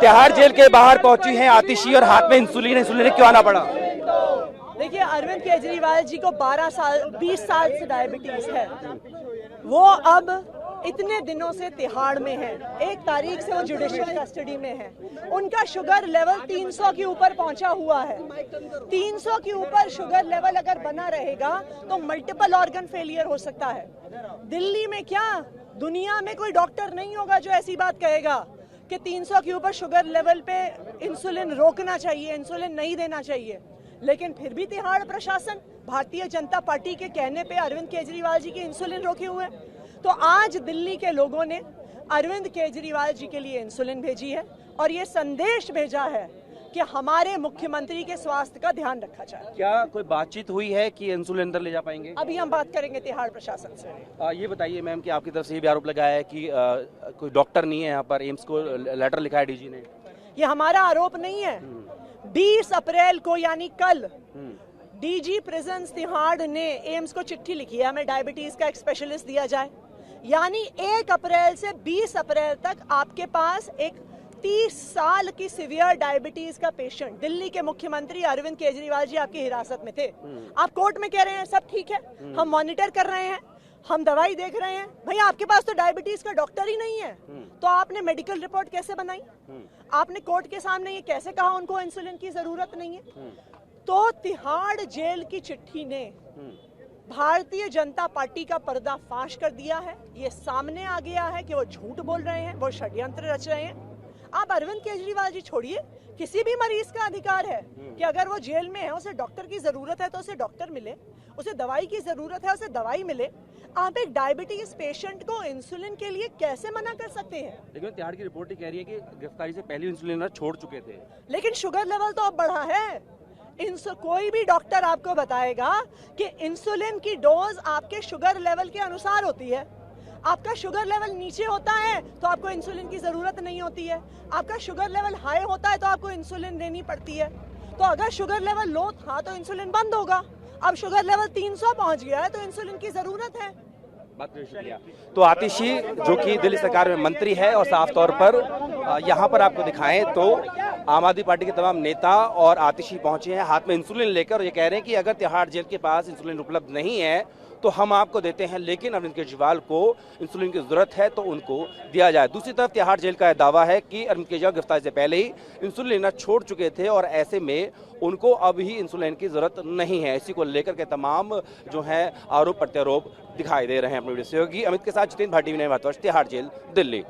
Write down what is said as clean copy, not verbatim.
Tihar jail के बाहर पहुंची हैं आतिशी और हाथ में इंसुलिन क्यों आना पड़ा? देखिए, अरविंद केजरीवाल जी को 20 साल से डायबिटीज है। वो अब इतने दिनों से तिहाड़ में है। 1 तारीख से वो जुडिशियल कस्टडी में है। उनका शुगर लेवल 300 के ऊपर पहुंचा हुआ है। 300 के ऊपर शुगर लेवल अगर बना रहेगा तो मल्टीपल ऑर्गन फेलियर हो सकता है। दिल्ली में क्या, दुनिया में कोई डॉक्टर नहीं होगा जो ऐसी बात कहेगा कि 300 के ऊपर शुगर लेवल पे इंसुलिन रोकना चाहिए, इंसुलिन नहीं देना चाहिए। लेकिन फिर भी तिहाड़ प्रशासन भारतीय जनता पार्टी के कहने पे अरविंद केजरीवाल जी के इंसुलिन रोके हुए। तो आज दिल्ली के लोगों ने अरविंद केजरीवाल जी के लिए इंसुलिन भेजी है और ये संदेश भेजा है कि हमारे मुख्यमंत्री के स्वास्थ्य का ध्यान रखा जाए। क्या कोई बातचीत हुई है कि इंसुलिन अंदर ले जा पाएंगे? अभी हम बात करेंगे तिहाड़ प्रशासन से। ये बताइए मैम कि आपकी तरफ से ये भी आरोप लगाया है कि कोई डॉक्टर नहीं है यहाँ पर, एम्स को लेटर लिखा है डीजी ने। ये हमारा आरोप नहीं है। 20 अप्रैल को यानी कल डीजी प्रिजन्स तिहाड़ ने एम्स को चिट्ठी लिखी है हमें डायबिटीज का एक स्पेशलिस्ट दिया जाए। यानी 1 अप्रैल से 20 अप्रैल तक आपके पास एक 30 साल की सीवियर डायबिटीज का पेशेंट, दिल्ली के मुख्यमंत्री अरविंद केजरीवाल जी आपकी हिरासत में थे। आप कोर्ट में कह रहे हैं सब ठीक है, हम मॉनिटर कर रहे हैं, हम दवाई देख रहे हैं। भैया आपके पास तो डायबिटीज का डॉक्टर ही नहीं है, तो आपने मेडिकल रिपोर्ट कैसे बनाई? आपने कोर्ट के सामने ये कैसे कहा उनको इंसुलिन की जरूरत नहीं है? तो तिहाड़ जेल की चिट्ठी ने भारतीय जनता पार्टी का पर्दाफाश कर दिया है। ये सामने आ गया है कि वो झूठ बोल रहे हैं, वो षड्यंत्र रच रहे हैं। आप अरविंद केजरीवाल जी छोड़िए, किसी भी मरीज का अधिकार है कि अगर वो जेल में है, उसे डॉक्टर की जरूरत है तो उसे डॉक्टर मिले, उसे दवाई की जरूरत है उसे दवाई मिले। आप एक डायबिटीज पेशेंट को इंसुलिन के लिए कैसे मना कर सकते हैं? लेकिन तिहाड़ की रिपोर्ट ही कह रही है कि गिरफ्तारी से पहले इंसुलिन छोड़ चुके थे। लेकिन शुगर लेवल तो अब बढ़ा है। कोई भी डॉक्टर आपको बताएगा कि इंसुलिन की डोज आपके शुगर लेवल के अनुसार होती है। आपका शुगर लेवल नीचे होता है तो आपको इंसुलिन की जरूरत नहीं होती है। आपका शुगर लेवल हाई होता है तो आपको इंसुलिन देनी पड़ती है। तो अगर शुगर लेवल लो था तो इंसुलिन बंद होगा। अब शुगर लेवल 300 पहुंच गया है तो इंसुलिन की जरूरत है। शुक्रिया। तो आतिशी जो कि दिल्ली सरकार में मंत्री है और साफ तौर पर यहाँ पर आपको दिखाएं तो आम आदमी पार्टी के तमाम नेता और आतिशी पहुंचे हैं हाथ में इंसुलिन लेकर, और ये कह रहे हैं कि अगर तिहाड़ जेल के पास इंसुलिन उपलब्ध नहीं है तो हम आपको देते हैं, लेकिन अरविंद केजरीवाल को इंसुलिन की जरूरत है तो उनको दिया जाए। दूसरी तरफ तिहाड़ जेल का दावा है कि अरविंद केजरीवाल गिरफ्तारी से पहले ही इंसुलिन लेना छोड़ चुके थे और ऐसे में उनको अब ही इंसुलिन की जरूरत नहीं है। इसी को लेकर के तमाम जो है आरोप प्रत्यारोप दिखाई दे रहे हैं। अपने वीडियो सहयोगी अमित के साथ जितेंद्र भाटी, विनय भारद्वाज, तिहाड़ जेल, दिल्ली।